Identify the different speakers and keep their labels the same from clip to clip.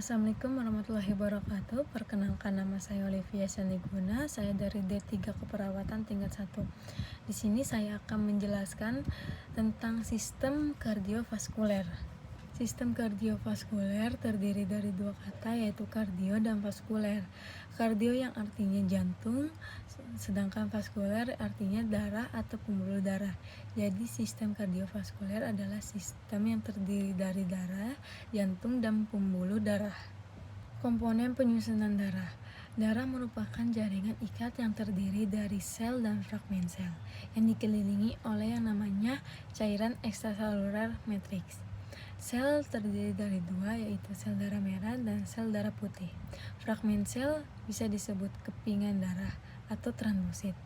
Speaker 1: Assalamualaikum warahmatullahi wabarakatuh. Perkenalkan, nama saya Olivia Sandiguna. Saya dari D3 Keperawatan tingkat 1. Di sini saya akan menjelaskan tentang sistem kardiovaskuler. Sistem kardiovaskuler terdiri dari dua kata, yaitu kardio dan vaskuler. Kardio yang artinya jantung, sedangkan vaskuler artinya darah atau pembuluh darah. Jadi sistem kardiovaskuler adalah sistem yang terdiri dari darah, jantung, dan pembuluh darah. Komponen penyusunan darah. Darah merupakan jaringan ikat yang terdiri dari sel dan fragmen sel yang dikelilingi oleh yang namanya cairan ekstraseluler matriks. Sel terdiri dari dua, yaitu sel darah merah dan sel darah putih. Fragmen sel bisa disebut kepingan darah atau trombosit.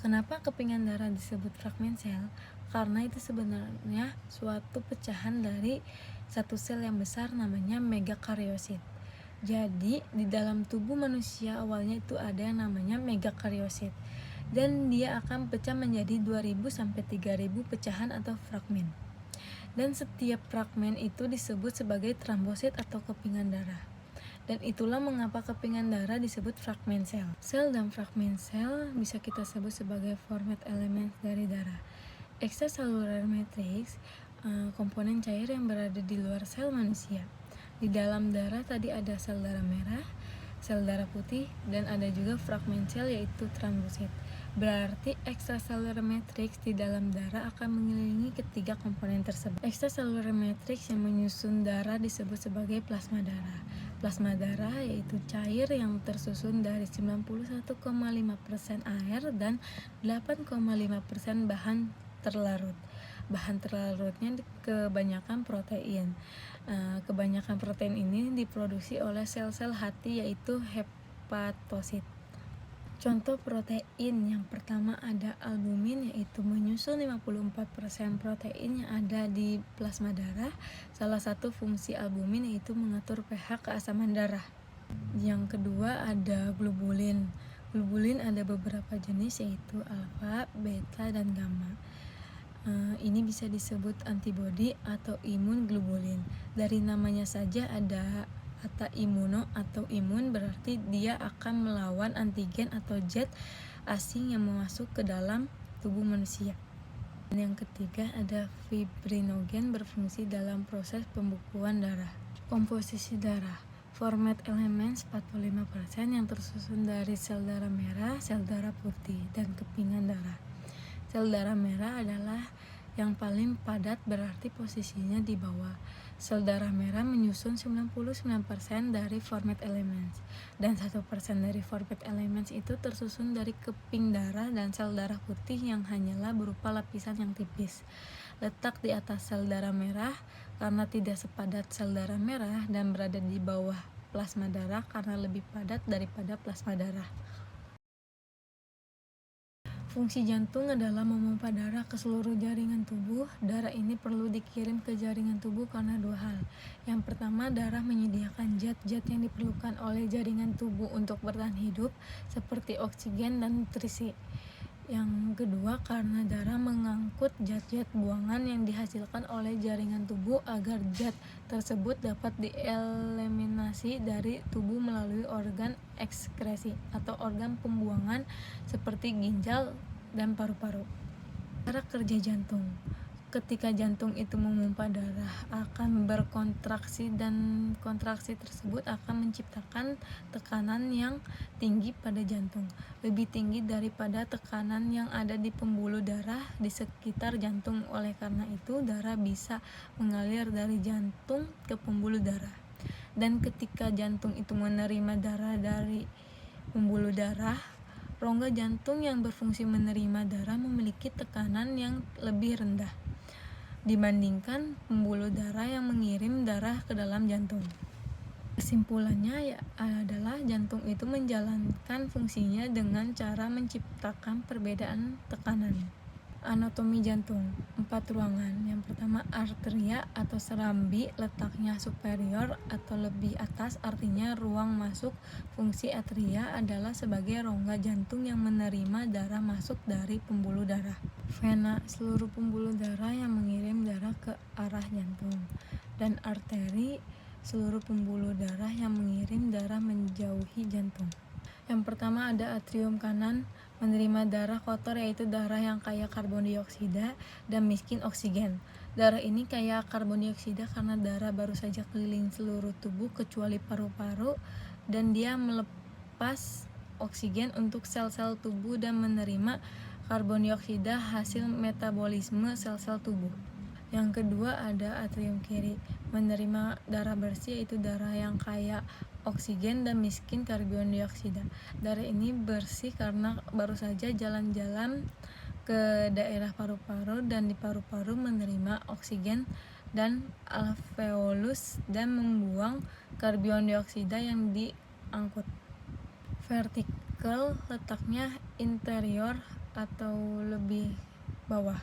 Speaker 1: Kenapa kepingan darah disebut fragmen sel? Karena itu sebenarnya suatu pecahan dari satu sel yang besar namanya megakariosit. Jadi di dalam tubuh manusia awalnya itu ada yang namanya megakariosit, dan dia akan pecah menjadi 2000 sampai 3000 pecahan atau fragmen. Dan setiap fragmen itu disebut sebagai trombosit atau kepingan darah. Dan itulah mengapa kepingan darah disebut fragmen sel. Sel dan fragmen sel bisa kita sebut sebagai format elemen dari darah. Extracellular matrix, komponen cair yang berada di luar sel manusia. Di dalam darah tadi ada sel darah merah, sel darah putih, dan ada juga fragmen sel yaitu trombosit. Berarti extracellular matrix di dalam darah akan mengelilingi ketiga komponen tersebut. Extracellular matrix yang menyusun darah disebut sebagai plasma darah. Plasma darah yaitu cair yang tersusun dari 91,5% air dan 8,5% bahan terlarut. Bahan terlarutnya kebanyakan protein. Kebanyakan protein ini diproduksi oleh sel-sel hati, yaitu hepatosit. Contoh protein yang pertama ada albumin, yaitu menyusul 54% protein yang ada di plasma darah. Salah satu fungsi albumin yaitu mengatur pH keasaman darah. Yang kedua ada globulin. Globulin ada beberapa jenis, yaitu alfa, beta, dan gamma. Ini bisa disebut antibodi atau imun globulin. Dari namanya saja ada kata imuno atau imun, berarti dia akan melawan antigen atau zat asing yang masuk ke dalam tubuh manusia. Dan yang ketiga ada fibrinogen, berfungsi dalam proses pembukuan darah. Komposisi darah. Format elemen 45% yang tersusun dari sel darah merah, sel darah putih, dan kepingan darah. Sel darah merah adalah yang paling padat, berarti posisinya di bawah. Sel darah merah menyusun 99% dari format elements, dan 1% dari format elements itu tersusun dari keping darah dan sel darah putih yang hanyalah berupa lapisan yang tipis. Letak di atas sel darah merah karena tidak sepadat sel darah merah, dan berada di bawah plasma darah karena lebih padat daripada plasma darah. Fungsi jantung adalah memompa darah ke seluruh jaringan tubuh. Darah ini perlu dikirim ke jaringan tubuh karena dua hal. Yang pertama, darah menyediakan zat-zat yang diperlukan oleh jaringan tubuh untuk bertahan hidup, seperti oksigen dan nutrisi. Yang kedua, karena darah mengangkut zat-zat buangan yang dihasilkan oleh jaringan tubuh agar zat tersebut dapat dieliminasi dari tubuh melalui organ ekskresi atau organ pembuangan seperti ginjal dan paru-paru. Cara kerja jantung. Ketika jantung itu memompa darah akan berkontraksi, dan kontraksi tersebut akan menciptakan tekanan yang tinggi pada jantung, lebih tinggi daripada tekanan yang ada di pembuluh darah di sekitar jantung. Oleh karena itu darah bisa mengalir dari jantung ke pembuluh darah, dan ketika jantung itu menerima darah dari pembuluh darah, rongga jantung yang berfungsi menerima darah memiliki tekanan yang lebih rendah dibandingkan pembuluh darah yang mengirim darah ke dalam jantung. Kesimpulannya adalah jantung itu menjalankan fungsinya dengan cara menciptakan perbedaan tekanan. Anatomi jantung. 4 ruangan. Yang pertama, arteria atau serambi, letaknya superior atau lebih atas, artinya ruang masuk. Fungsi atria adalah sebagai rongga jantung yang menerima darah masuk dari pembuluh darah. Vena, seluruh pembuluh darah yang mengirim darah ke arah jantung. Dan arteri seluruh pembuluh darah yang mengirim darah menjauhi jantung. Yang pertama ada atrium kanan, menerima darah kotor yaitu darah yang kaya karbon dioksida dan miskin oksigen. Darah ini kaya karbon dioksida karena darah baru saja keliling seluruh tubuh kecuali paru-paru, dan dia melepas oksigen untuk sel-sel tubuh dan menerima karbon dioksida hasil metabolisme sel-sel tubuh. Yang kedua ada atrium kiri, menerima darah bersih yaitu darah yang kaya oksigen dan miskin karbon dioksida. Darah ini bersih karena baru saja jalan-jalan ke daerah paru-paru dan di paru-paru menerima oksigen dan alveolus dan membuang karbon dioksida yang diangkut. Vertikal letaknya interior atau lebih bawah.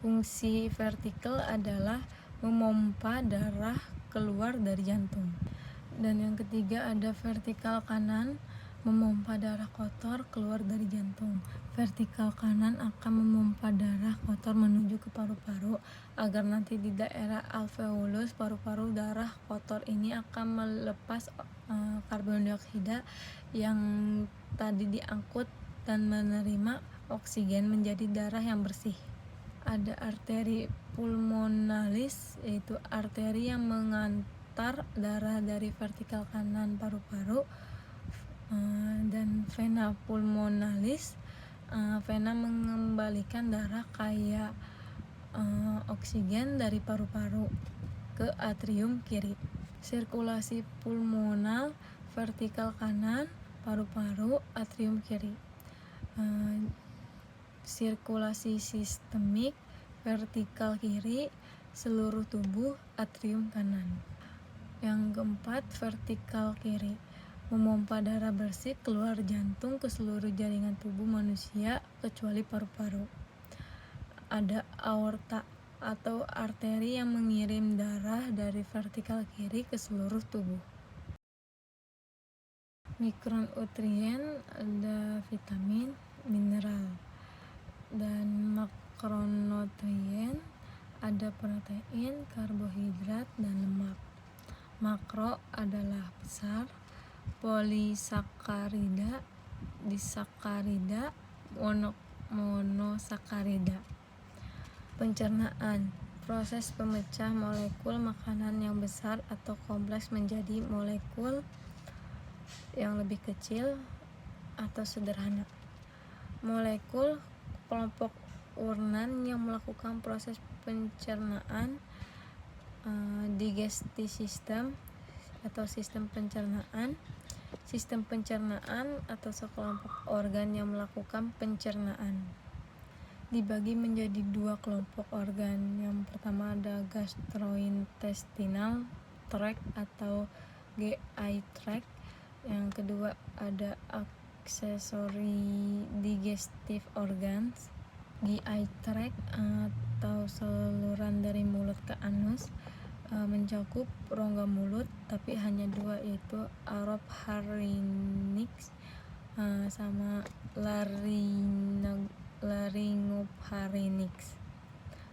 Speaker 1: Fungsi vertikal adalah memompa darah keluar dari jantung. Dan yang ketiga ada vertikal kanan, memompa darah kotor keluar dari jantung. Vertikal kanan akan memompa darah kotor menuju ke paru-paru agar nanti di daerah alveolus paru-paru darah kotor ini akan melepas karbon dioksida yang tadi diangkut dan menerima oksigen menjadi darah yang bersih. Ada arteri pulmonalis yaitu arteri yang mengantar darah dari vertikal kanan paru-paru, dan vena pulmonalis, vena mengembalikan darah kaya oksigen dari paru-paru ke atrium kiri. Sirkulasi pulmonal vertikal kanan paru-paru atrium kiri. Sirkulasi sistemik vertikal kiri seluruh tubuh atrium kanan. Yang keempat vertikal kiri, memompa darah bersih keluar jantung ke seluruh jaringan tubuh manusia kecuali paru-paru. Ada aorta atau arteri yang mengirim darah dari vertikal kiri ke seluruh tubuh. Mikronutrien ada vitamin, mineral, dan makronutrien ada protein, karbohidrat, dan lemak. Makro adalah besar, polisakarida, disakarida, monosakarida. Pencernaan, proses pemecah molekul makanan yang besar atau kompleks menjadi molekul yang lebih kecil atau sederhana. Molekul kelompok urenan yang melakukan proses pencernaan, digestive system atau sistem pencernaan atau sekelompok organ yang melakukan pencernaan. Dibagi menjadi dua kelompok organ. Yang pertama ada gastrointestinal tract atau GI tract. Yang kedua ada accessory digestive organs. GI tract atau saluran dari mulut ke anus mencakup rongga mulut, tapi hanya dua, yaitu oropharynx sama laryngopharynx.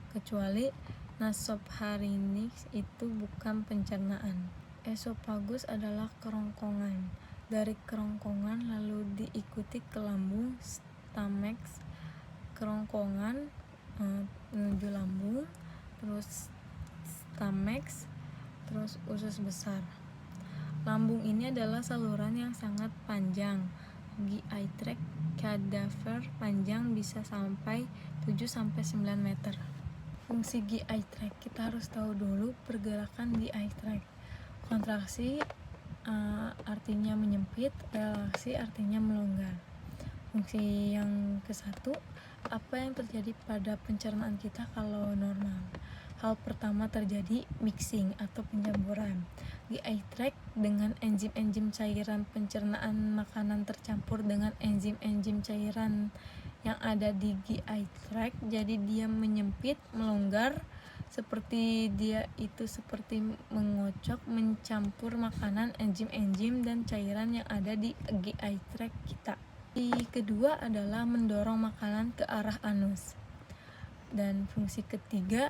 Speaker 1: Kecuali nasopharynx itu bukan pencernaan. Esofagus adalah kerongkongan. Dari kerongkongan lalu diikuti ke lambung, stomach, kerongkongan menuju lambung, terus stomach, terus usus besar. Lambung ini adalah saluran yang sangat panjang. GI tract cadaver panjang bisa sampai 7-9 meter. Fungsi GI tract, kita harus tahu dulu pergerakan GI tract. Kontraksi artinya menyempit, relaksi artinya melonggar. Fungsi yang ke-1, apa yang terjadi pada pencernaan kita kalau normal? Hal pertama terjadi mixing atau pencampuran. GI tract dengan enzim-enzim cairan pencernaan makanan tercampur dengan enzim-enzim cairan yang ada di GI tract, jadi dia menyempit, melonggar, seperti mengocok, mencampur makanan, enzim-enzim dan cairan yang ada di GI tract kita. Fungsi kedua adalah mendorong makanan ke arah anus. Dan fungsi ketiga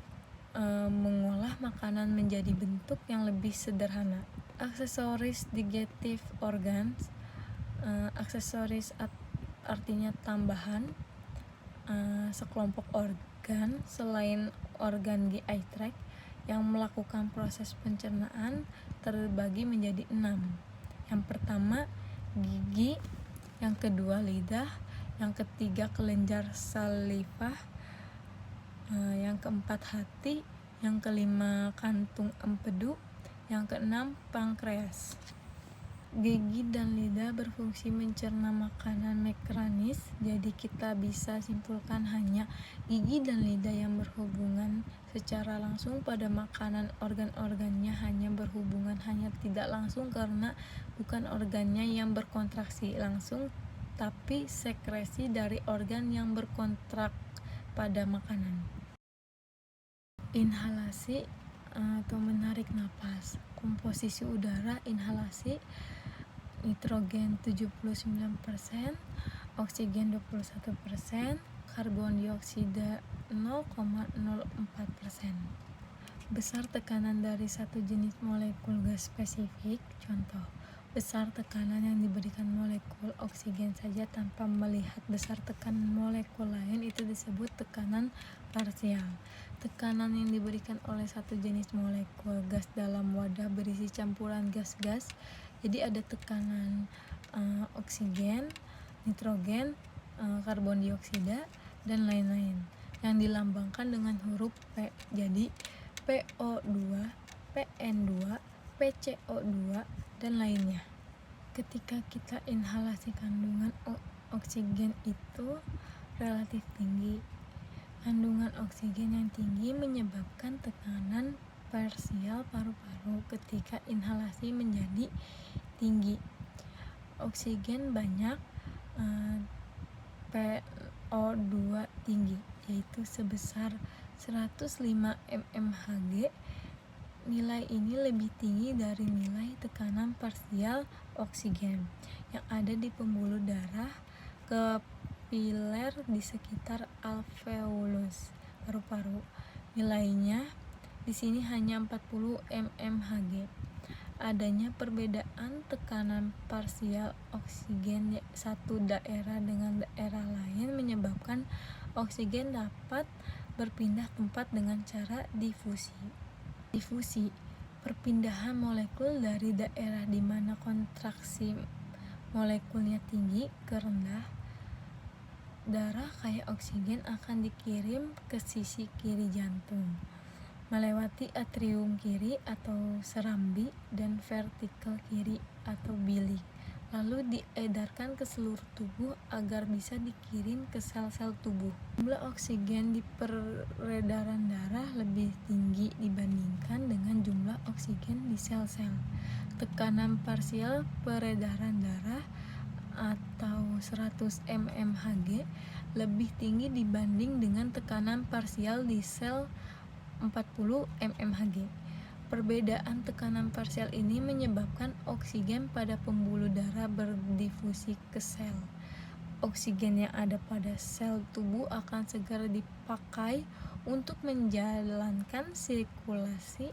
Speaker 1: mengolah makanan menjadi bentuk yang lebih sederhana. Aksesoris digestive organs. Aksesoris artinya tambahan, sekelompok organ selain organ GI tract yang melakukan proses pencernaan terbagi menjadi 6. Yang pertama gigi, yang kedua lidah, yang ketiga kelenjar salivah, yang keempat hati, yang kelima kantung empedu, yang keenam pankreas. Gigi dan lidah berfungsi mencerna makanan mekanis, jadi kita bisa simpulkan hanya gigi dan lidah yang berhubungan secara langsung pada makanan. Organ-organnya hanya berhubungan hanya tidak langsung karena bukan organnya yang berkontraksi langsung, tapi sekresi dari organ yang berkontrak pada makanan. Inhalasi atau menarik napas. Komposisi udara inhalasi nitrogen 79%, oksigen 21%, karbon dioksida 0,04%. Besar tekanan dari satu jenis molekul gas spesifik. Contoh, besar tekanan yang diberikan molekul oksigen saja tanpa melihat besar tekanan molekul lain itu disebut tekanan parsial. Tekanan yang diberikan oleh satu jenis molekul gas dalam wadah berisi campuran gas-gas, jadi ada tekanan oksigen, nitrogen, karbon dioksida, dan lain-lain yang dilambangkan dengan huruf P. Jadi PO2, PN2, PCO2, dan lainnya. Ketika kita inhalasi, kandungan oksigen itu relatif tinggi. Kandungan oksigen yang tinggi menyebabkan tekanan parsial paru-paru ketika inhalasi menjadi tinggi. Oksigen banyak, PO2 tinggi, yaitu sebesar 105 mmHg. Nilai ini lebih tinggi dari nilai tekanan parsial oksigen yang ada di pembuluh darah kapiler di sekitar alveolus paru-paru. Nilainya di sini hanya 40 mmHg. Adanya perbedaan tekanan parsial oksigen satu daerah dengan daerah lain menyebabkan oksigen dapat berpindah tempat dengan cara difusi. Difusi, perpindahan molekul dari daerah di mana kontraksi molekulnya tinggi ke rendah. Darah kaya oksigen akan dikirim ke sisi kiri jantung, melewati atrium kiri atau serambi dan vertikel kiri atau bilik, lalu diedarkan ke seluruh tubuh agar bisa dikirim ke sel-sel tubuh. Jumlah oksigen di peredaran darah lebih tinggi dibandingkan dengan jumlah oksigen di sel-sel. Tekanan parsial peredaran darah atau 100 mmHg lebih tinggi dibanding dengan tekanan parsial di sel 40 mmHg. Perbedaan tekanan parsial ini menyebabkan oksigen pada pembuluh darah berdifusi ke sel. Oksigen yang ada pada sel tubuh akan segera dipakai untuk menjalankan sirkulasi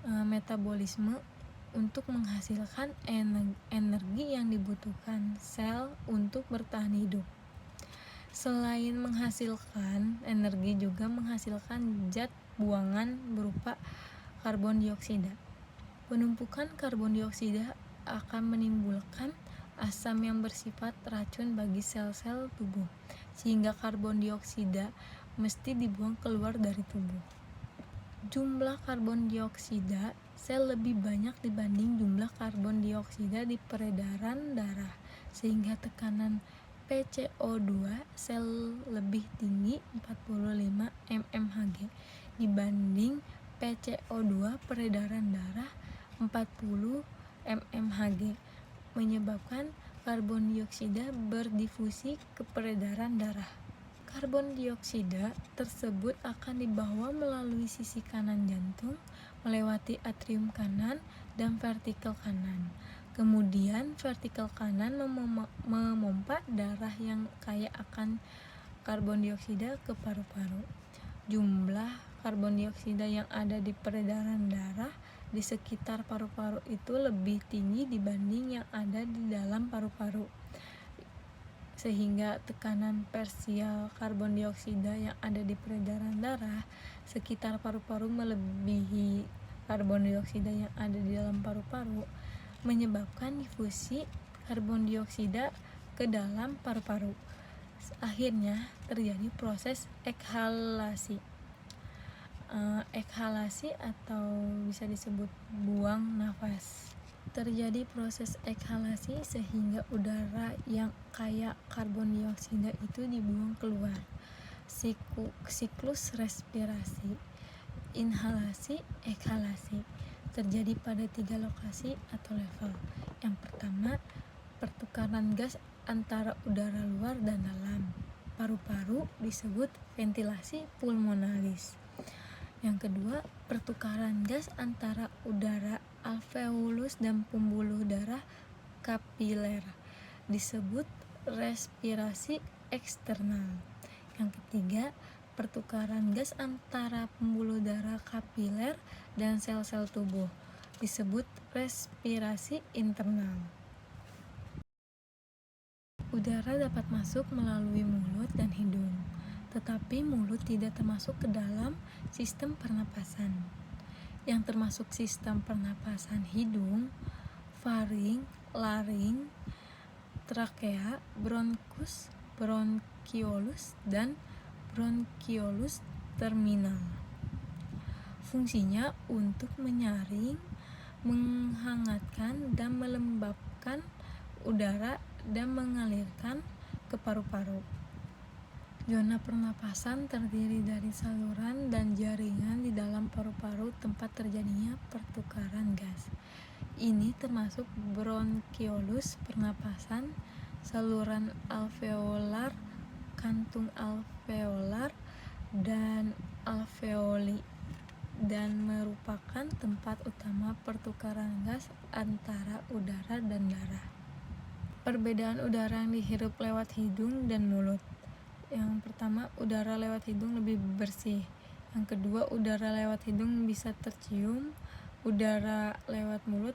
Speaker 1: metabolisme untuk menghasilkan energi yang dibutuhkan sel untuk bertahan hidup. Selain menghasilkan energi, juga menghasilkan zat buangan berupa karbon dioksida. Penumpukan karbon dioksida akan menimbulkan asam yang bersifat racun bagi sel-sel tubuh, sehingga karbon dioksida mesti dibuang keluar dari tubuh. Jumlah karbon dioksida sel lebih banyak dibanding jumlah karbon dioksida di peredaran darah, sehingga tekanan PCO2 sel lebih tinggi 45 mmHg dibanding PCO2 peredaran darah 40 mmHg, menyebabkan karbon dioksida berdifusi ke peredaran darah. Karbon dioksida tersebut akan dibawa melalui sisi kanan jantung, melewati atrium kanan dan vertikel kanan. Kemudian vertikel kanan memompa darah yang kaya akan karbon dioksida ke paru-paru. Jumlah karbon dioksida yang ada di peredaran darah di sekitar paru-paru itu lebih tinggi dibanding yang ada di dalam paru-paru, sehingga tekanan parsial karbon dioksida yang ada di peredaran darah sekitar paru-paru melebihi karbon dioksida yang ada di dalam paru-paru, menyebabkan difusi karbon dioksida ke dalam paru-paru. Akhirnya terjadi proses ekhalasi. Ekhalasi atau bisa disebut buang nafas. Terjadi proses ekhalasi sehingga udara yang kaya karbon dioksida itu dibuang keluar. Siklus respirasi, inhalasi, ekhalasi terjadi pada 3 lokasi atau level. Yang pertama, pertukaran gas antara udara luar dan dalam paru-paru disebut ventilasi pulmonalis. Yang kedua, pertukaran gas antara udara alveolus dan pembuluh darah kapiler disebut respirasi eksternal. Yang ketiga, pertukaran gas antara pembuluh darah kapiler dan sel-sel tubuh disebut respirasi internal. Udara dapat masuk melalui mulut dan hidung, tetapi mulut tidak termasuk ke dalam sistem pernapasan. Yang termasuk sistem pernapasan hidung, faring, laring, trakea, bronkus, bronkiolus, dan bronkiolus terminal. Fungsinya untuk menyaring, menghangatkan, dan melembabkan udara dan mengalirkan ke paru-paru. Zona pernapasan terdiri dari saluran dan jaringan di dalam paru-paru tempat terjadinya pertukaran gas. Ini termasuk bronkiolus pernapasan, saluran alveolar, kantung alveolar, dan alveoli, dan merupakan tempat utama pertukaran gas antara udara dan darah. Perbedaan udara yang dihirup lewat hidung dan mulut. Yang pertama, udara lewat hidung lebih bersih. Yang kedua, udara lewat hidung bisa tercium. Udara lewat mulut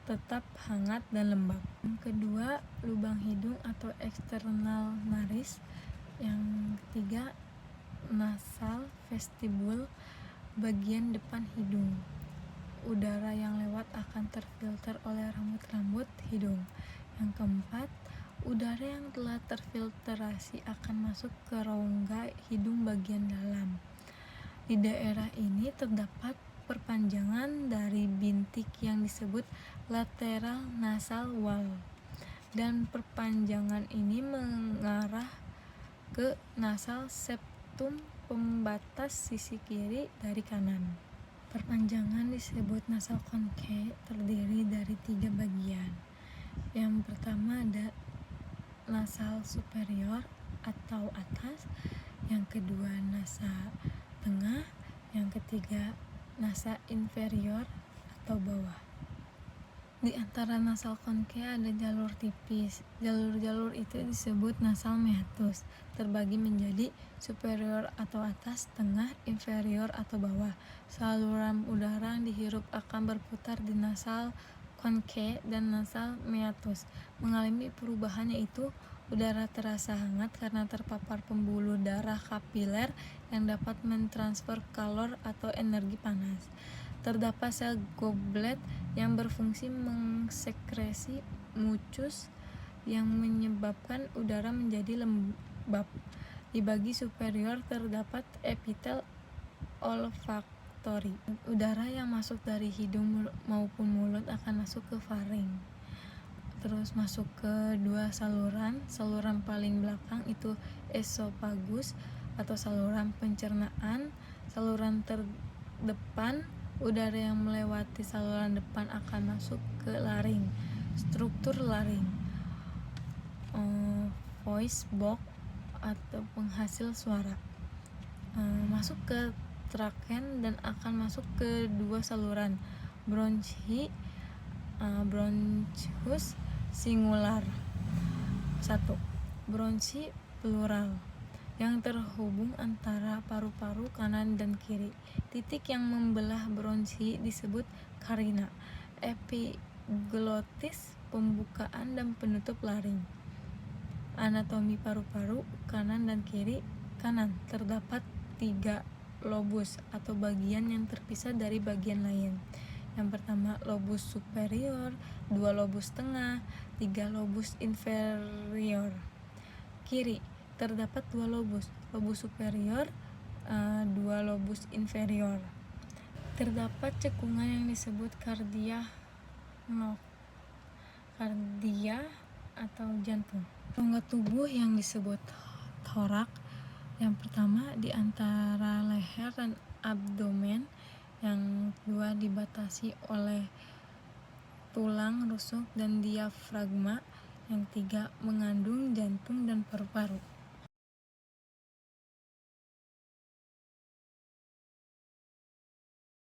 Speaker 1: tetap hangat dan lembab. Yang kedua, lubang hidung atau eksternal naris. Yang ketiga, nasal vestibul, bagian depan hidung. Udara yang lewat akan terfilter oleh rambut-rambut hidung. Yang keempat, udara yang telah terfiltrasi akan masuk ke rongga hidung bagian dalam. Di daerah ini terdapat perpanjangan dari bintik yang disebut lateral nasal wall, dan perpanjangan ini mengarah ke nasal septum pembatas sisi kiri dari kanan. Perpanjangan disebut nasal konke, terdiri dari 3 bagian. Yang pertama ada nasal superior atau atas, yang kedua nasa tengah, yang ketiga nasa inferior atau bawah. Di antara nasal konke ada jalur tipis. Jalur-jalur itu disebut nasal meatus, terbagi menjadi superior atau atas, tengah, inferior atau bawah. Saluran udara yang dihirup akan berputar di nasal konke dan nasal meatus. Mengalami perubahan yaitu udara terasa hangat karena terpapar pembuluh darah kapiler yang dapat mentransfer kalor atau energi panas. Terdapat sel goblet yang berfungsi mengsekresi mucus yang menyebabkan udara menjadi lembab. Di bagi superior terdapat epitel olfaktori. Udara yang masuk dari hidung maupun mulut akan masuk ke faring. Terus masuk ke 2 saluran. Saluran paling belakang itu esofagus atau saluran pencernaan. Saluran terdepan, udara yang melewati saluran depan akan masuk ke laring. Struktur laring, voice box atau penghasil suara, masuk ke traken dan akan masuk ke 2 saluran, bronchi, bronchus singular. 1. Bronchi plural. yang terhubung antara paru-paru kanan dan kiri. Titik yang membelah bronsi disebut karina. Epiglotis, pembukaan dan penutup laring. Anatomi paru-paru kanan dan kiri. Kanan, terdapat 3 lobus atau bagian yang terpisah dari bagian lain. Yang pertama, lobus superior, 2 lobus tengah, 3 lobus inferior. Kiri, terdapat 2 lobus, lobus superior, 2 lobus inferior. Terdapat cekungan yang disebut kardia atau jantung. Rongga tubuh yang disebut thorax. Yang pertama di antara leher dan abdomen, yang kedua dibatasi oleh tulang rusuk dan diafragma, yang ketiga mengandung jantung dan paru-paru.